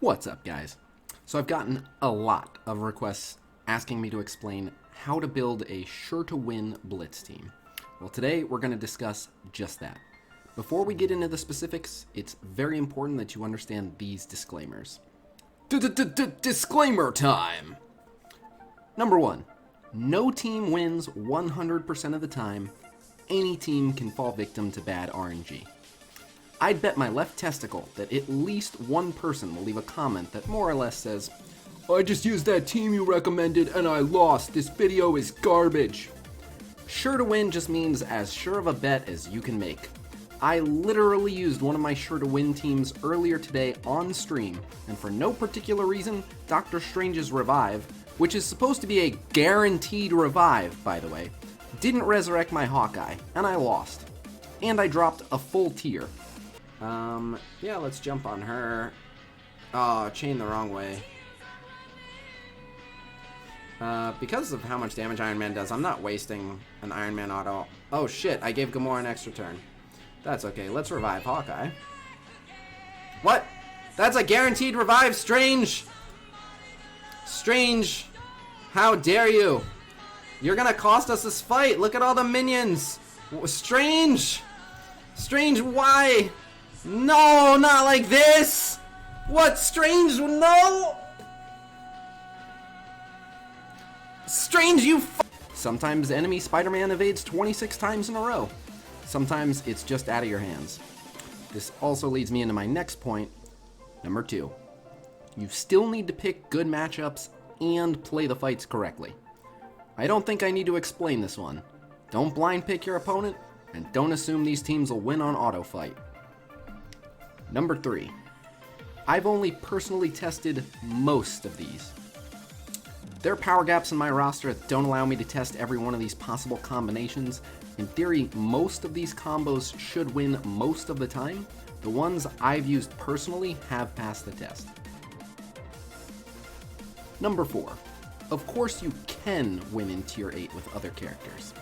What's up, guys? So I've gotten a lot of requests asking me to explain how to build a Sure2Win Blitz team. Well, today we're going to discuss just that. Before we get into the specifics, it's very important that you understand these disclaimers. Disclaimer time! Number 1. No team wins 100% of the time. Any team can fall victim to bad RNG. I'd bet my left testicle that at least one person will leave a comment that more or less says, "I just used that team you recommended and I lost. This video is garbage." Sure to win just means as sure of a bet as you can make. I literally used one of my Sure to Win teams earlier today on stream, and for no particular reason, Doctor Strange's revive, which is supposed to be a guaranteed revive, by the way, didn't resurrect my Hawkeye, and I lost. And I dropped a full tier. Yeah, let's jump on her. Oh, chain the wrong way. Because of how much damage Iron Man does, I'm not wasting an Iron Man auto. Oh shit, I gave Gamora an extra turn. That's okay, let's revive Hawkeye. What? That's a guaranteed revive, Strange! Strange! How dare you! You're gonna cost us this fight! Look at all the minions! Strange! Strange, why? No, not like this! What, Strange? No! Strange, you Sometimes enemy Spider-Man evades 26 times in a row. Sometimes it's just out of your hands. This also leads me into my next point, number 2. You still need to pick good matchups and play the fights correctly. I don't think I need to explain this one. Don't blind pick your opponent, and don't assume these teams will win on auto fight. Number 3. I've only personally tested most of these. There are power gaps in my roster that don't allow me to test every one of these possible combinations. In theory, most of these combos should win most of the time. The ones I've used personally have passed the test. Number 4. Of course you can win in Tier 8 with other characters.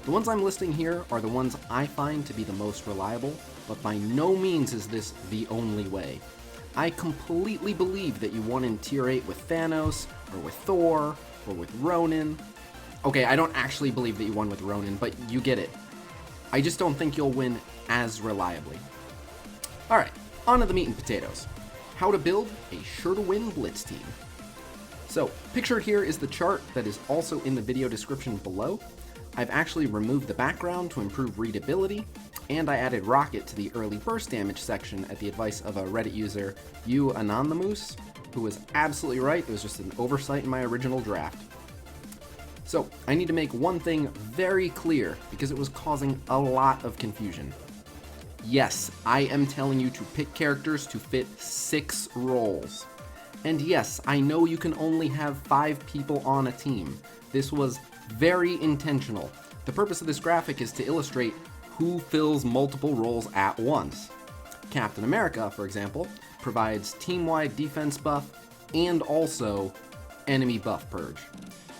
The ones I'm listing here are the ones I find to be the most reliable, but by no means is this the only way. I completely believe that you won in Tier 8 with Thanos, or with Thor, or with Ronin. Okay, I don't actually believe that you won with Ronin, but you get it. I just don't think you'll win as reliably. Alright, on to the meat and potatoes. How to build a Sure2Win Blitz team. So, pictured here is the chart that is also in the video description below. I've actually removed the background to improve readability, and I added Rocket to the early burst damage section at the advice of a Reddit user, AnnonTheMoose, who was absolutely right. It was just an oversight in my original draft. So, I need to make one thing very clear, because it was causing a lot of confusion. Yes, I am telling you to pick characters to fit 6 roles. And yes, I know you can only have 5 people on a team. This was very intentional. The purpose of this graphic is to illustrate who fills multiple roles at once. Captain America, for example, provides team-wide defense buff and also enemy buff purge.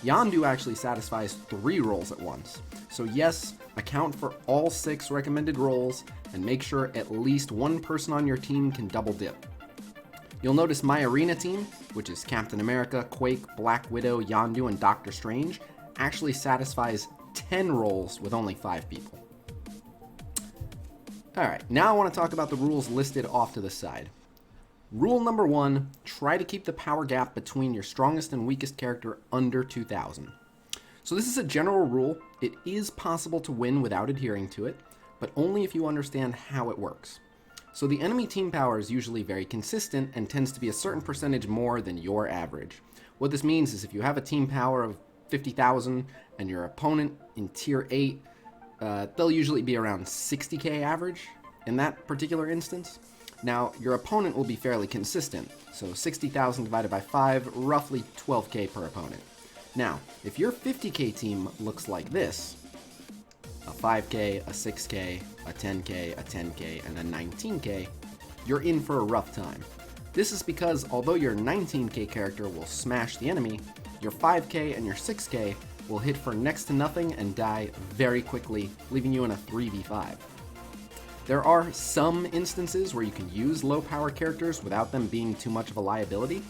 Yondu actually satisfies 3 roles at once. So yes, account for all 6 recommended roles and make sure at least one person on your team can double dip. You'll notice my arena team, which is Captain America, Quake, Black Widow, Yondu, and Doctor Strange, actually satisfies 10 roles with only 5 people. Alright, now I want to talk about the rules listed off to the side. Rule number 1, try to keep the power gap between your strongest and weakest character under 2,000. So this is a general rule. It is possible to win without adhering to it, but only if you understand how it works. So the enemy team power is usually very consistent and tends to be a certain percentage more than your average. What this means is if you have a team power of 50,000 and your opponent in Tier 8, they'll usually be around 60k average in that particular instance. Now, your opponent will be fairly consistent, so 60,000 divided by 5, roughly 12k per opponent. Now, if your 50k team looks like this, a 5k, a 6k, a 10k, a 10k, and a 19k, you're in for a rough time. This is because although your 19k character will smash the enemy, your 5k and your 6k will hit for next to nothing and die very quickly, leaving you in a 3v5. There are some instances where you can use low power characters without them being too much of a liability,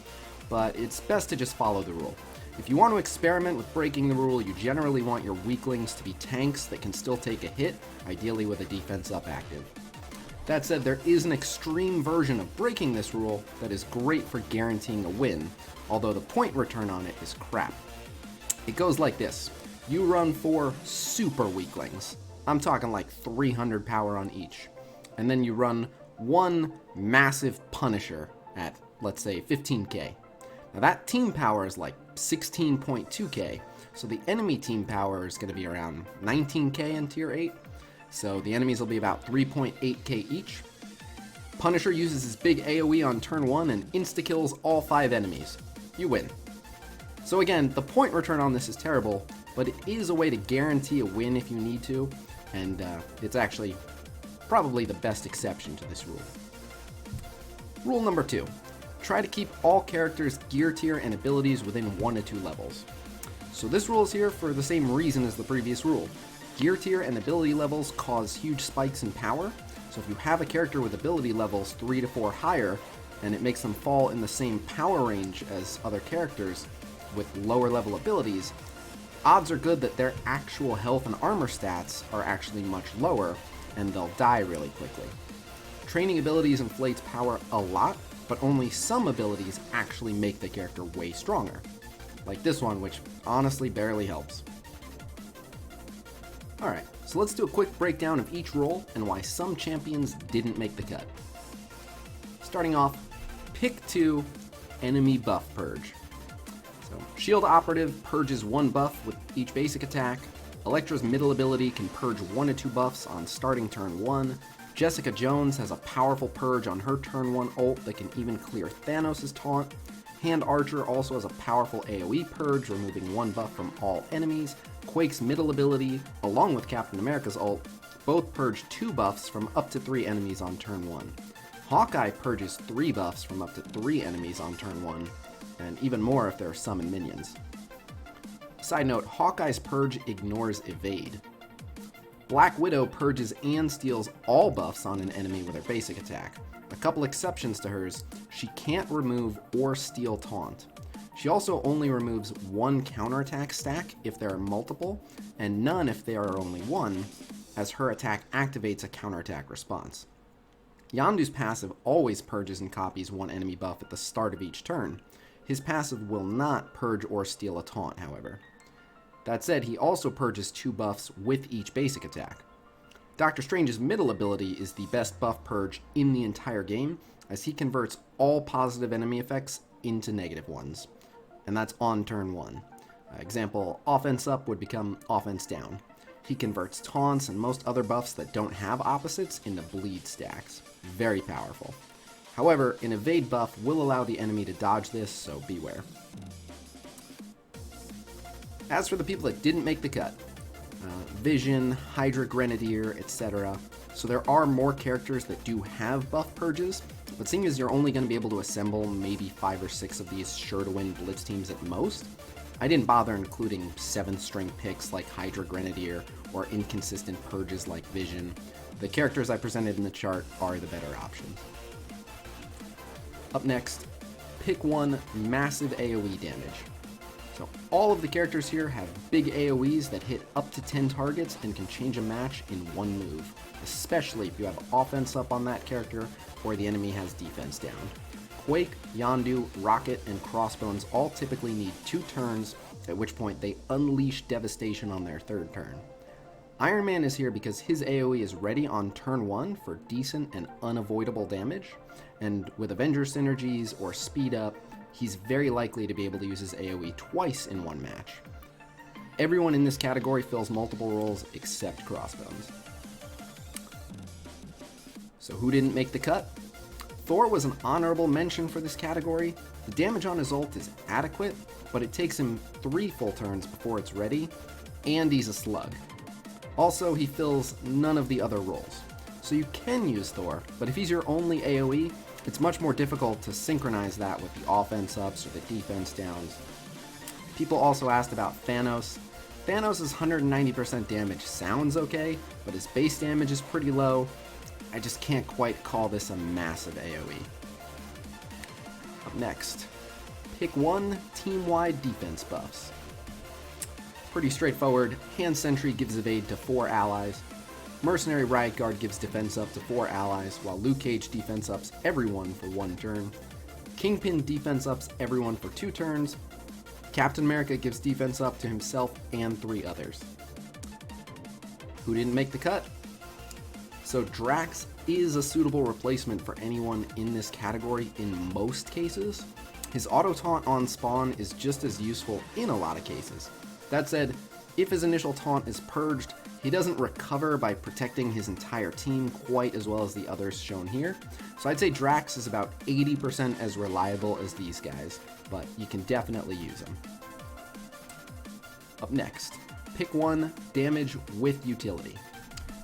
but it's best to just follow the rule. If you want to experiment with breaking the rule, you generally want your weaklings to be tanks that can still take a hit, ideally with a defense up active. That said, there is an extreme version of breaking this rule that is great for guaranteeing a win, although the point return on it is crap. It goes like this. You run 4 super weaklings. I'm talking like 300 power on each. And then you run 1 massive Punisher at, let's say, 15k. Now that team power is like 16.2k, so the enemy team power is going to be around 19k in tier 8, so the enemies will be about 3.8k each. Punisher uses his big AoE on turn 1 and insta-kills all 5 enemies. You win. So again, the point return on this is terrible, but it is a way to guarantee a win if you need to, and it's actually probably the best exception to this rule. Rule number 2. Try to keep all characters' gear tier and abilities within 1 to 2 levels. So this rule is here for the same reason as the previous rule. Gear tier and ability levels cause huge spikes in power, so if you have a character with ability levels 3 to 4 higher, and it makes them fall in the same power range as other characters with lower level abilities, odds are good that their actual health and armor stats are actually much lower, and they'll die really quickly. Training abilities inflates power a lot, but only some abilities actually make the character way stronger. Like this one, which honestly barely helps. Alright, so let's do a quick breakdown of each role and why some champions didn't make the cut. Starting off, pick 2, enemy buff purge. So, Shield Operative purges 1 buff with each basic attack. Elektra's middle ability can purge 1 to 2 buffs on starting turn 1. Jessica Jones has a powerful purge on her turn 1 ult that can even clear Thanos' taunt. Hand Archer also has a powerful AoE purge, removing 1 buff from all enemies. Quake's middle ability, along with Captain America's ult, both purge 2 buffs from up to 3 enemies on turn 1. Hawkeye purges 3 buffs from up to 3 enemies on turn 1, and even more if there are summon minions. Side note, Hawkeye's purge ignores evade. Black Widow purges and steals all buffs on an enemy with her basic attack. A couple exceptions to hers, she can't remove or steal taunt. She also only removes 1 counterattack stack if there are multiple, and none if there are only 1, as her attack activates a counterattack response. Yondu's passive always purges and copies 1 enemy buff at the start of each turn. His passive will not purge or steal a taunt, however. That said, he also purges 2 buffs with each basic attack. Doctor Strange's middle ability is the best buff purge in the entire game, as he converts all positive enemy effects into negative ones, and that's on turn 1. Example, offense up would become offense down. He converts taunts and most other buffs that don't have opposites into bleed stacks. Very powerful. However, an evade buff will allow the enemy to dodge this, so beware. As for the people that didn't make the cut, Vision, Hydra Grenadier, etc. So there are more characters that do have buff purges, but seeing as you're only going to be able to assemble maybe 5 or 6 of these Sure2Win Blitz teams at most, I didn't bother including 7th string picks like Hydra Grenadier or inconsistent purges like Vision. The characters I presented in the chart are the better options. Up next, pick 1 massive AoE damage. So all of the characters here have big AoEs that hit up to 10 targets and can change a match in 1 move, especially if you have offense up on that character or the enemy has defense down. Quake, Yondu, Rocket, and Crossbones all typically need 2 turns, at which point they unleash devastation on their 3rd turn. Iron Man is here because his AoE is ready on turn 1 for decent and unavoidable damage, and with Avenger synergies or speed up, he's very likely to be able to use his AoE twice in 1 match. Everyone in this category fills multiple roles except Crossbones. So who didn't make the cut? Thor was an honorable mention for this category. The damage on his ult is adequate, but it takes him 3 full turns before it's ready, and he's a slug. Also, he fills none of the other roles. So you can use Thor, but if he's your only AoE, it's much more difficult to synchronize that with the offense ups or the defense downs. People also asked about Thanos. Thanos' 190% damage sounds okay, but his base damage is pretty low. I just can't quite call this a massive AoE. Up next, pick one team-wide defense buffs. Pretty straightforward. Hand Sentry gives evade to 4 allies. Mercenary Riot Guard gives defense up to 4 allies, while Luke Cage defense ups everyone for 1 turn. Kingpin defense ups everyone for 2 turns. Captain America gives defense up to himself and 3 others. Who didn't make the cut? So Drax is a suitable replacement for anyone in this category in most cases. His auto taunt on spawn is just as useful in a lot of cases. That said, if his initial taunt is purged, he doesn't recover by protecting his entire team quite as well as the others shown here. So I'd say Drax is about 80% as reliable as these guys, but you can definitely use him. Up next, pick one damage with utility.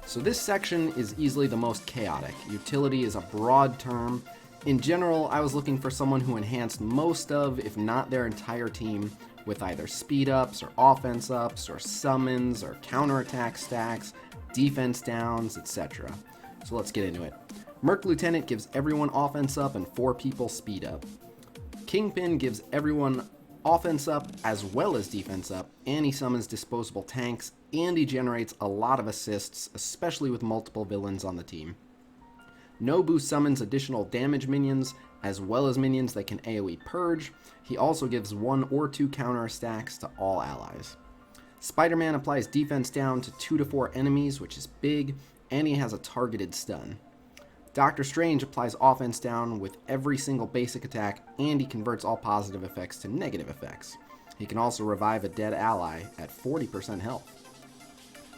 So this section is easily the most chaotic. Utility is a broad term. In general, I was looking for someone who enhanced most of, if not their entire team, with either speed ups or offense ups or summons or counterattack stacks, defense downs, etc. So let's get into it. Merc Lieutenant gives everyone offense up and 4 people speed up. Kingpin gives everyone offense up as well as defense up, and he summons disposable tanks, and he generates a lot of assists, especially with multiple villains on the team. Nobu summons additional damage minions, as well as minions that can AoE purge. He also gives 1 or 2 counter stacks to all allies. Spider-Man applies defense down to 2 to 4 enemies, which is big, and he has a targeted stun. Doctor Strange applies offense down with every single basic attack, and he converts all positive effects to negative effects. He can also revive a dead ally at 40% health.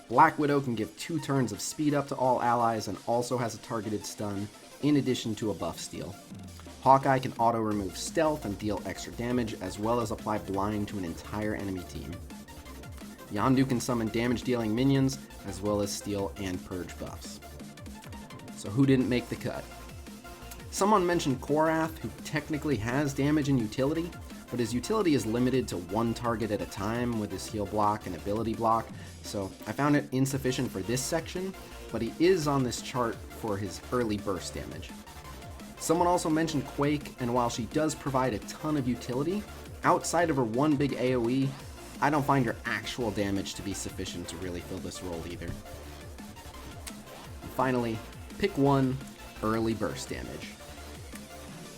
Black Widow can give 2 turns of speed up to all allies and also has a targeted stun, in addition to a buff steal. Hawkeye can auto-remove stealth and deal extra damage, as well as apply blind to an entire enemy team. Yondu can summon damage-dealing minions, as well as steal and purge buffs. So who didn't make the cut? Someone mentioned Korath, who technically has damage and utility, but his utility is limited to 1 target at a time with his heal block and ability block, so I found it insufficient for this section, but he is on this chart for his early burst damage. Someone also mentioned Quake, and while she does provide a ton of utility, outside of her 1 big AoE, I don't find her actual damage to be sufficient to really fill this role either. And finally, pick one early burst damage.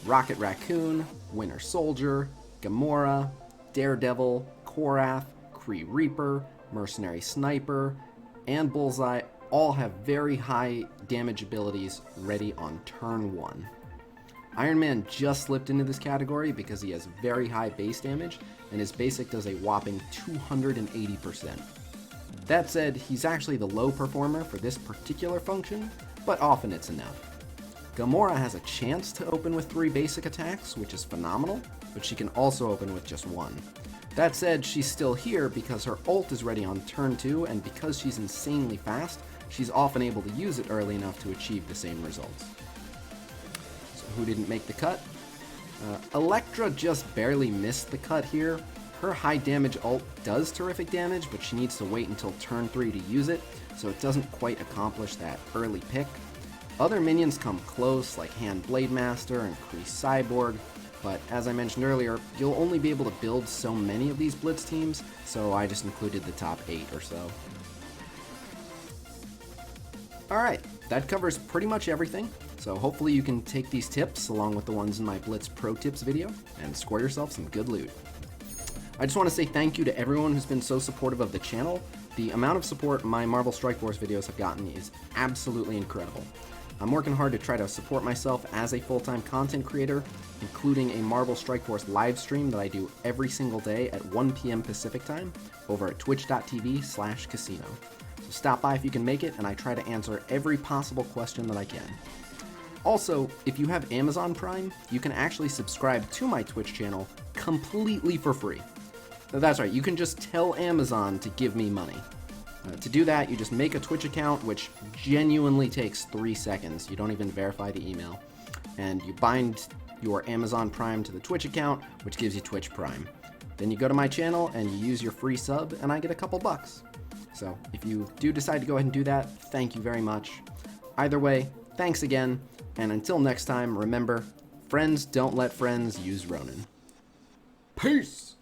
Rocket Raccoon, Winter Soldier, Gamora, Daredevil, Korath, Kree Reaper, Mercenary Sniper, and Bullseye all have very high damage abilities ready on turn 1. Iron Man just slipped into this category because he has very high base damage, and his basic does a whopping 280%. That said, he's actually the low performer for this particular function, but often it's enough. Gamora has a chance to open with 3 basic attacks, which is phenomenal, but she can also open with just 1. That said, she's still here because her ult is ready on turn 2, and because she's insanely fast, she's often able to use it early enough to achieve the same results. So who didn't make the cut? Elektra just barely missed the cut here. Her high damage ult does terrific damage, but she needs to wait until turn 3 to use it, so it doesn't quite accomplish that early pick. Other minions come close, like Hand Blade Master and Kree Cyborg, but as I mentioned earlier, you'll only be able to build so many of these Blitz teams, so I just included the top 8 or so. Alright, that covers pretty much everything, so hopefully you can take these tips along with the ones in my Blitz Pro Tips video and score yourself some good loot. I just want to say thank you to everyone who's been so supportive of the channel. The amount of support my Marvel Strike Force videos have gotten is absolutely incredible. I'm working hard to try to support myself as a full-time content creator, including a Marvel Strike Force live stream that I do every single day at 1 p.m. Pacific time over at twitch.tv/Khasino. So stop by if you can make it, and I try to answer every possible question that I can. Also, if you have Amazon Prime, you can actually subscribe to my Twitch channel completely for free. That's right, you can just tell Amazon to give me money. To do that, you just make a Twitch account, which genuinely takes 3 seconds. You don't even verify the email. And you bind your Amazon Prime to the Twitch account, which gives you Twitch Prime. Then you go to my channel and you use your free sub, and I get a couple bucks. So if you do decide to go ahead and do that, thank you very much. Either way, Thanks again, and until next time, remember, friends don't let friends use Ronin. Peace!